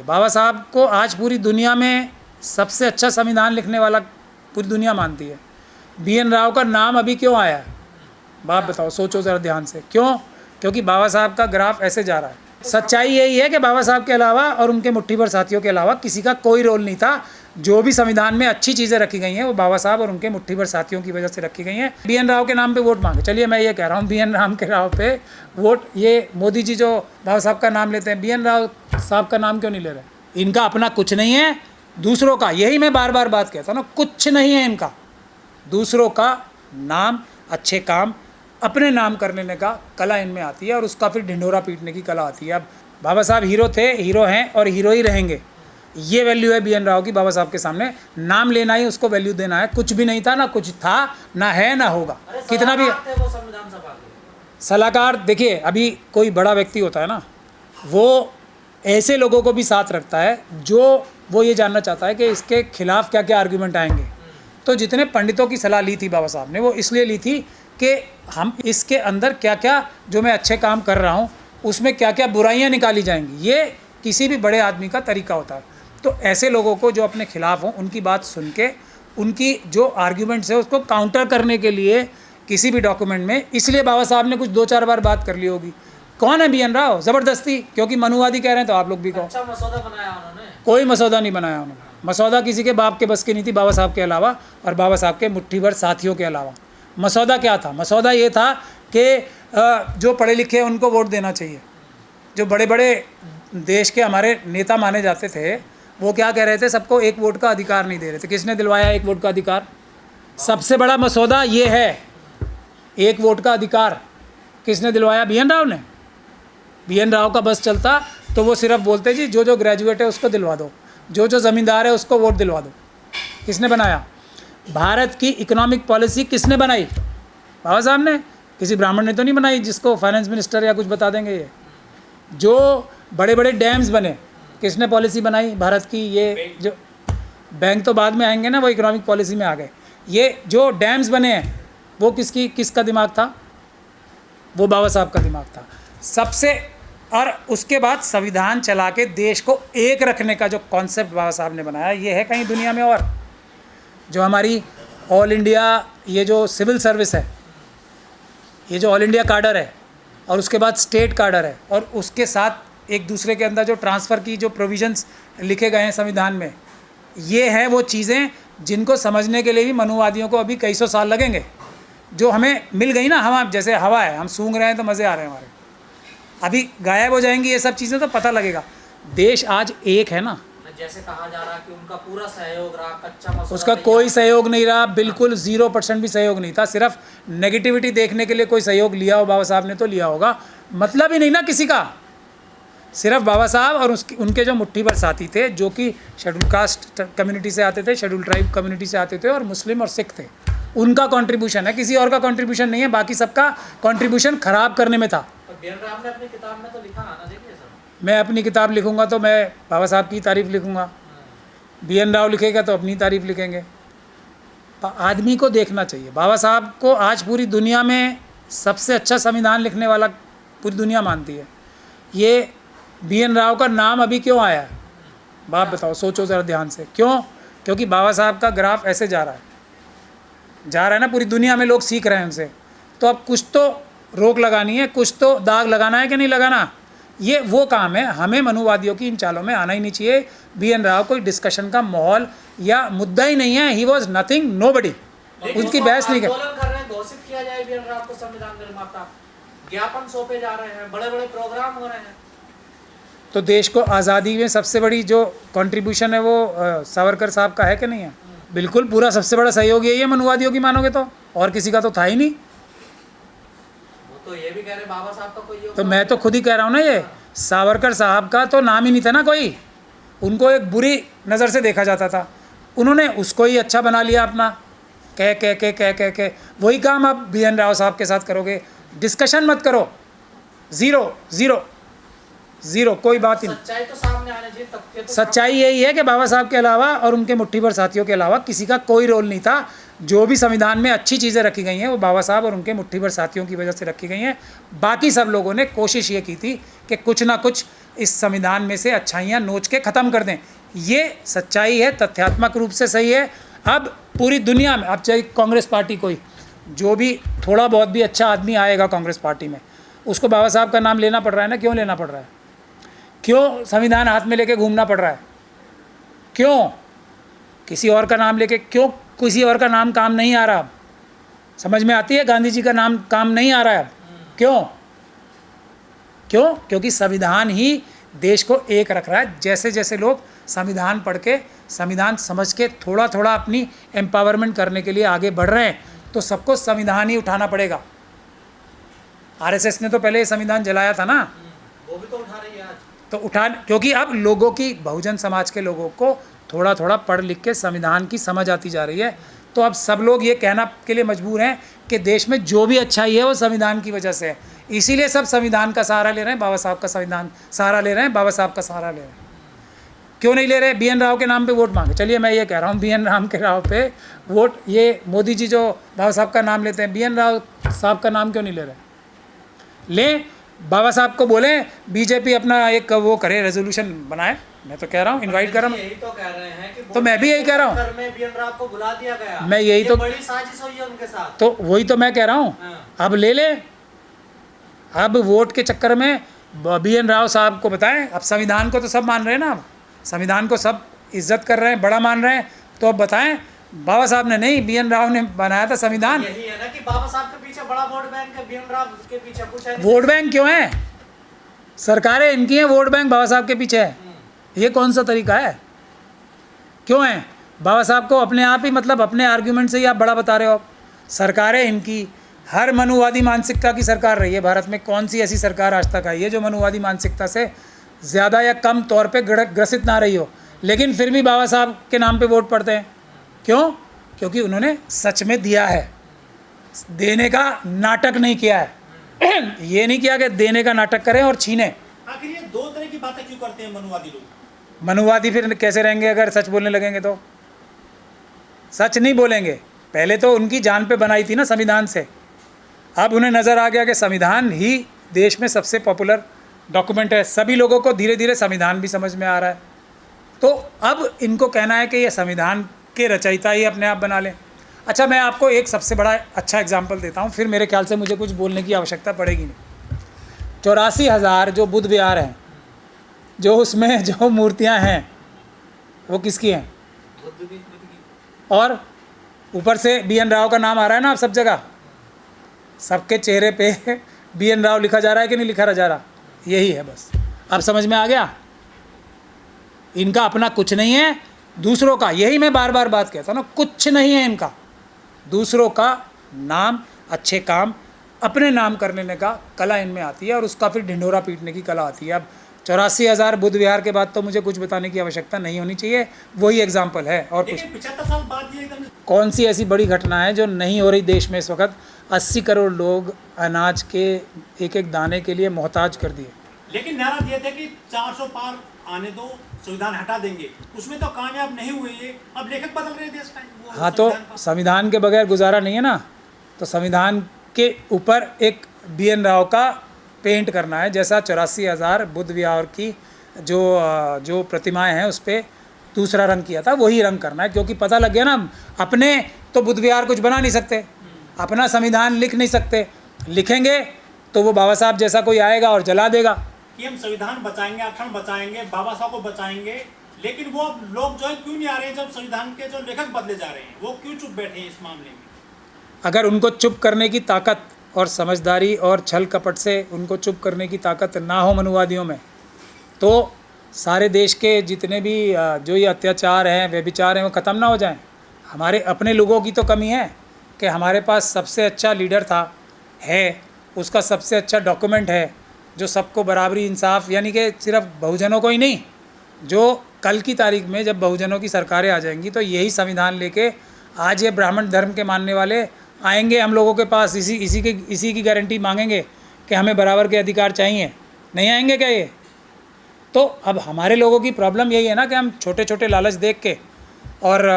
बाबा साहब को आज पूरी दुनिया में सबसे अच्छा संविधान लिखने वाला पूरी दुनिया मानती है। BN राव का नाम अभी क्यों आया? बाप बताओ, सोचो ज़रा ध्यान से। क्यों? क्योंकि बाबा साहब का ग्राफ ऐसे जा रहा है। सच्चाई यही है कि बाबा साहब के अलावा और उनके मुट्ठी भर साथियों के अलावा किसी का कोई रोल नहीं था। जो भी संविधान में अच्छी चीज़ें रखी गई हैं वो बाबा साहब और उनके मुट्ठी भर साथियों की वजह से रखी गई हैं। BN राव के नाम पे वोट मांगे। चलिए मैं ये कह रहा हूँ, BN राव के राव पे वोट, ये मोदी जी जो बाबा साहब का नाम लेते हैं, BN राव साहब का नाम क्यों नहीं ले रहे? इनका अपना कुछ नहीं है, दूसरों का। यही मैं बार बार बात कहता हूँ ना, कुछ नहीं है इनका। दूसरों का नाम, अच्छे काम अपने नाम कर लेने का कला इनमें आती है और उसका फिर ढिंढोरा पीटने की कला आती है। अब बाबा साहब हीरो थे, हीरो हैं और हीरो ही रहेंगे। ये वैल्यू है BN राव की बाबा साहब के सामने। नाम लेना ही उसको वैल्यू देना है। कुछ भी नहीं था, ना कुछ था, ना है, ना होगा। कितना भी सलाहकार, देखिए अभी कोई बड़ा व्यक्ति होता है ना, वो ऐसे लोगों को भी साथ रखता है जो वो ये जानना चाहता है कि इसके खिलाफ क्या क्या आर्ग्यूमेंट आएंगे। तो जितने पंडितों की सलाह ली थी बाबा साहब ने, वो इसलिए ली थी कि हम इसके अंदर क्या क्या जो मैं अच्छे काम कर रहा हूँ उसमें क्या क्या बुराइयाँ निकाली जाएंगी। ये किसी भी बड़े आदमी का तरीका होता है। तो ऐसे लोगों को जो अपने खिलाफ हों उनकी बात सुन के उनकी जो आर्ग्यूमेंट्स है उसको काउंटर करने के लिए किसी भी डॉक्यूमेंट में, इसलिए बाबा साहब ने कुछ 2-4 बार बात कर ली होगी। कौन है BN राव? ज़बरदस्ती, क्योंकि मनुवादी कह रहे हैं तो आप लोग भी कहो। अच्छा मसौदा बनाया उन्होंने? कोई मसौदा नहीं बनाया उन्होंने। मसौदा किसी के बाप के बस की नहीं थी, बाबा साहब के अलावा और बाबा साहब के मुट्ठी भर साथियों के अलावा। मसौदा क्या था? मसौदा ये था कि जो पढ़े लिखे उनको वोट देना चाहिए। जो बड़े बड़े देश के हमारे नेता माने जाते थे वो क्या कह रहे थे? सबको एक वोट का अधिकार नहीं दे रहे थे। किसने दिलवाया एक वोट का अधिकार? सबसे बड़ा मसौदा ये है, एक वोट का अधिकार किसने दिलवाया? BN राव ने। BN राव का बस चलता तो वो सिर्फ बोलते जी जो जो ग्रेजुएट है उसको दिलवा दो, जो जो ज़मींदार है उसको वोट दिलवा दो। किसने बनाया? भारत की इकोनॉमिक पॉलिसी किसने बनाई? बाबा साहब ने। किसी ब्राह्मण ने तो नहीं बनाई जिसको फाइनेंस मिनिस्टर या कुछ बता देंगे। ये जो बड़े बड़े डैम्स बने, किसने पॉलिसी बनाई भारत की? ये जो बैंक तो बाद में आएंगे ना, वो इकोनॉमिक पॉलिसी में आ गए। ये जो डैम्स बने हैं वो किसका दिमाग था? वो बाबा साहब का दिमाग था सबसे। और उसके बाद संविधान चला के देश को एक रखने का जो कॉन्सेप्ट बाबा साहब ने बनाया, ये है कहीं दुनिया में? और जो हमारी ऑल इंडिया ये जो सिविल सर्विस है, ये जो ऑल इंडिया कार्डर है और उसके बाद स्टेट कार्डर है और उसके साथ एक दूसरे के अंदर जो ट्रांसफ़र की जो प्रोविजंस लिखे गए हैं संविधान में, ये हैं वो चीज़ें जिनको समझने के लिए भी मनुवादियों को अभी कई सौ साल लगेंगे। जो हमें मिल गई ना, हम जैसे हवा है, हम सूंघ रहे हैं तो मज़े आ रहे हैं हमारे, अभी गायब हो जाएंगी ये सब चीज़ें तो पता लगेगा। देश आज एक है ना। जैसे कहा जा रहा है कि उनका पूरा सहयोग रहा, कच्चा मसौदा उसका कोई सहयोग नहीं रहा, बिल्कुल 0% भी सहयोग नहीं था। सिर्फ नेगेटिविटी देखने के लिए कोई सहयोग लिया हो बाबा साहब ने तो लिया होगा, मतलब ही नहीं ना किसी का। सिर्फ बाबा साहब और उनके जो मुट्ठी भर साथी थे जो कि शेड्यूल कास्ट कम्युनिटी से आते थे, शेड्यूल ट्राइब कम्युनिटी से आते थे और मुस्लिम और सिख थे, उनका कंट्रीब्यूशन है। किसी और का कंट्रीब्यूशन नहीं है। बाकी सबका कंट्रीब्यूशन ख़राब करने में था। BN राव ने अपनी किताब में तो लिखा है ना, देखिए सर। मैं अपनी किताब लिखूंगा तो मैं बाबा साहब की तारीफ़ लिखूंगा, BN राव लिखेगा तो अपनी तारीफ़ लिखेंगे। आदमी को देखना चाहिए। बाबा साहब को आज पूरी दुनिया में सबसे अच्छा संविधान लिखने वाला पूरी दुनिया मानती है। ये BN राव का नाम अभी क्यों आया? बाप बताओ, सोचो ज़रा ध्यान से। क्यों? क्योंकि बाबा साहब का ग्राफ ऐसे जा रहा है ना, पूरी दुनिया में लोग सीख रहे हैं उनसे। तो अब कुछ तो रोक लगानी है, कुछ तो दाग लगाना है कि नहीं लगाना, ये वो काम है। हमें मनुवादियों की इन चालों में आना ही नहीं चाहिए। BN राव कोई डिस्कशन का माहौल या मुद्दा ही नहीं है। He was nothing, nobody. उसकी बहस नहीं कर रहे हैं। घोषित किया जाए BN राव को संविधान निर्माता, ज्ञापन सौंपे जा रहे हैं, बड़े बड़े प्रोग्राम हो रहे हैं। तो देश को आज़ादी में सबसे बड़ी जो कंट्रीब्यूशन है वो सावरकर साहब का है कि नहीं है? बिल्कुल, पूरा सबसे बड़ा सहयोग यही है मनुवादियों की मानोगे तो, और किसी का तो था ही नहीं। वो तो ये भी कह रहे बाबा साहब का कोई, तो मैं तो खुद ही कह रहा हूँ ना, ये सावरकर साहब का तो नाम ही नहीं था ना कोई। उनको एक बुरी नज़र से देखा जाता था, उन्होंने उसको ही अच्छा बना लिया अपना, कह वही काम आप BN राव साहब के साथ करोगे। डिस्कशन मत करो, ज़ीरो, कोई बात ही नहीं। सच्चाई तो सामने आने चाहिए, तथ्य तो सच्चाई यही है कि बाबा साहब के अलावा और उनके मुट्ठी भर साथियों के अलावा किसी का कोई रोल नहीं था। जो भी संविधान में अच्छी चीज़ें रखी गई हैं वो बाबा साहब और उनके मुट्ठी भर साथियों की वजह से रखी गई हैं। बाकी सब लोगों ने कोशिश ये की थी कि कुछ ना कुछ इस संविधान में से अच्छाइयाँ नोच के ख़त्म कर दें। ये सच्चाई है, तथ्यात्मक रूप से सही है। अब पूरी दुनिया में, अब चाहे कांग्रेस पार्टी कोई जो भी थोड़ा बहुत भी अच्छा आदमी आएगा कांग्रेस पार्टी में, उसको बाबा साहब का नाम लेना पड़ रहा है ना। क्यों लेना पड़ रहा है? क्यों संविधान हाथ में लेके घूमना पड़ रहा है? क्यों किसी और का नाम लेके, क्यों किसी और का नाम काम नहीं आ रहा? अब समझ में आती है, गांधी जी का नाम काम नहीं आ रहा है अब। क्यों? क्यों? क्योंकि संविधान ही देश को एक रख रहा है। जैसे जैसे लोग संविधान पढ़ के, संविधान समझ के थोड़ा थोड़ा अपनी एम्पावरमेंट करने के लिए आगे बढ़ रहे हैं, तो सबको संविधान ही उठाना पड़ेगा। आरएसएस ने तो पहले ये संविधान जलाया था ना, वो भी तो उठा रही है आज। तो उठा, क्योंकि अब लोगों की, बहुजन समाज के लोगों को थोड़ा थोड़ा पढ़ लिख के संविधान की समझ आती जा रही है। तो अब सब लोग ये कहना के लिए मजबूर हैं कि देश में जो भी अच्छाई है वो संविधान की वजह से है। इसीलिए सब संविधान का सहारा ले रहे हैं, बाबा साहब का संविधान सहारा ले रहे हैं, बाबा साहब का सहारा ले रहे हैं। क्यों नहीं ले रहे? बीएन राव के नाम पे वोट मांगे। चलिए मैं ये कह रहा हूँ, बीएन राव के राव पे वोट, ये मोदी जी जो बाबा साहब का नाम लेते हैं, बीएन राव साहब का नाम क्यों नहीं ले रहे? ले, बाबा साहब को बोले बीजेपी अपना एक वो करे, रेजोल्यूशन बनाए। मैं तो कह रहा हूँ, इनवाइट कर रहा हूँ। यही तो कह रहे हैं कि तो मैं भी यही कह रहा हूँ, घर में बीएन राव को बुला दिया गया। मैं यही ये तो, बड़ी साजिश हुई है उनके साथ। तो वही तो मैं कह रहा हूँ। हाँ। अब ले ले, अब वोट के चक्कर में बीएन राव साहब को बताएं। अब संविधान को तो सब मान रहे हैं ना, अब संविधान को सब इज्जत कर रहे हैं, बड़ा मान रहे हैं। तो अब बताएं, बाबा साहब ने नहीं, बीएन राव ने बनाया था संविधान। यही है ना कि बाबा साहब के पीछे बड़ा वोट बैंक है, बीएन राव के पीछे कुछ है। वोट बैंक क्यों है? सरकारें इनकी हैं, वोट बैंक बाबा साहब के पीछे है। ये कौन सा तरीका है? क्यों है? बाबा साहब को अपने आप ही, मतलब अपने आर्ग्यूमेंट से ही आप बड़ा बता रहे हो। सरकारें इनकी, हर मनुवादी मानसिकता की सरकार रही है भारत में। कौन सी ऐसी सरकार आज तक आई है जो मनुवादी मानसिकता से ज़्यादा या कम तौर पे ग्रसित ना रही हो? लेकिन फिर भी बाबा साहब के नाम पे वोट पड़ते हैं। क्यों? क्योंकि उन्होंने सच में दिया है, देने का नाटक नहीं किया है। ये नहीं किया कि देने का नाटक करें और छीने। आखिर ये दो तरह की बातें क्यों करते हैं मनुवादी लोग? मनुवादी फिर कैसे रहेंगे अगर सच बोलने लगेंगे? तो सच नहीं बोलेंगे। पहले तो उनकी जान पे बनाई थी ना संविधान से। अब उन्हें नज़र आ गया कि संविधान ही देश में सबसे पॉपुलर डॉक्यूमेंट है। सभी लोगों को धीरे धीरे संविधान भी समझ में आ रहा है। तो अब इनको कहना है कि ये संविधान के रचयिता ही अपने आप बना लें। अच्छा, मैं आपको एक सबसे बड़ा अच्छा एग्जाम्पल देता हूँ, फिर मेरे ख्याल से मुझे कुछ बोलने की आवश्यकता पड़ेगी नहीं। 84,000 जो बुद्ध विहार हैं, जो उसमें जो मूर्तियाँ हैं, वो किसकी हैं? और ऊपर से बीएन राव का नाम आ रहा है ना अब सब जगह, सबके चेहरे पे बीएन राव लिखा जा रहा है कि नहीं लिखा जा रहा? यही है बस। अब समझ में आ गया? इनका अपना कुछ नहीं है, दूसरों का। यही मैं बार बार बात कहता हूँ ना, कुछ नहीं है इनका। दूसरों का नाम, अच्छे काम अपने नाम कर लेने का कला इनमें आती है, और उसका फिर ढिंढोरा पीटने की कला आती है। अब 84,000 बुद्ध विहार के बाद तो मुझे कुछ बताने की आवश्यकता नहीं होनी चाहिए, वही एग्जाम्पल है। और कुछ 75 साल बाद ये एकदम कौन सी ऐसी बड़ी घटना है जो नहीं हो रही देश में इस वक्त? 80 करोड़ लोग अनाज के एक एक दाने के लिए मोहताज कर दिए। लेकिन नारा दिए थे कि 400 पार आने दो, संविधान हटा देंगे। उसमें तो कामयाब नहीं हुए ये। अब लेखक बदल रहे हैं देश का। वो हाँ, तो संविधान का। संविधान के बगैर गुजारा नहीं है ना। तो संविधान के ऊपर एक बीएन राव का पेंट करना है, जैसा 84,000 बुद्ध विहार की जो प्रतिमाएं हैं उस पर दूसरा रंग किया था, वही रंग करना है। क्योंकि पता लग गया ना, अपने तो बुद्ध विहार कुछ बना नहीं सकते, अपना संविधान लिख नहीं सकते। लिखेंगे तो वो बाबा साहब जैसा कोई आएगा और जला देगा। कि हम संविधान बचाएंगे, अखंड बचाएंगे, बाबा साहब को बचाएंगे, लेकिन वो लोग जो है क्यों नहीं आ रहे हैं? जब संविधान के जो लेखक बदले जा रहे हैं, वो क्यों चुप बैठे हैं इस मामले में? अगर उनको चुप करने की ताकत और समझदारी और छल कपट से उनको चुप करने की ताकत ना हो मनुवादियों में, तो सारे देश के जितने भी जो ये अत्याचार हैं, व्यभिचार हैं, वो ख़त्म ना हो जाएं। हमारे अपने लोगों की तो कमी है कि हमारे पास सबसे अच्छा लीडर था, है, उसका सबसे अच्छा डॉक्यूमेंट है जो सबको बराबरी, इंसाफ, यानी कि सिर्फ बहुजनों को ही नहीं, जो कल की तारीख में जब बहुजनों की सरकारें आ जाएंगी तो यही संविधान लेके आज ये ब्राह्मण धर्म के मानने वाले आएंगे हम लोगों के पास, इसी की गारंटी मांगेंगे कि हमें बराबर के अधिकार चाहिए। नहीं आएंगे क्या ये? तो अब हमारे लोगों की प्रॉब्लम यही है ना कि हम छोटे छोटे लालच देख के और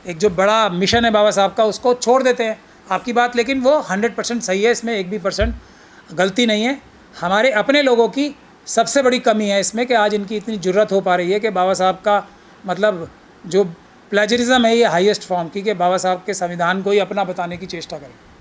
एक जो बड़ा मिशन है बाबा साहब का उसको छोड़ देते हैं। आपकी बात लेकिन वो 100% सही है, इसमें 1% भी गलती नहीं है। हमारे अपने लोगों की सबसे बड़ी कमी है इसमें कि आज इनकी इतनी जुर्रत हो पा रही है कि बाबा साहब का मतलब जो प्लेजरिज्म है ये हाईएस्ट फॉर्म की, कि बाबा साहब के संविधान को ही अपना बताने की चेष्टा करें।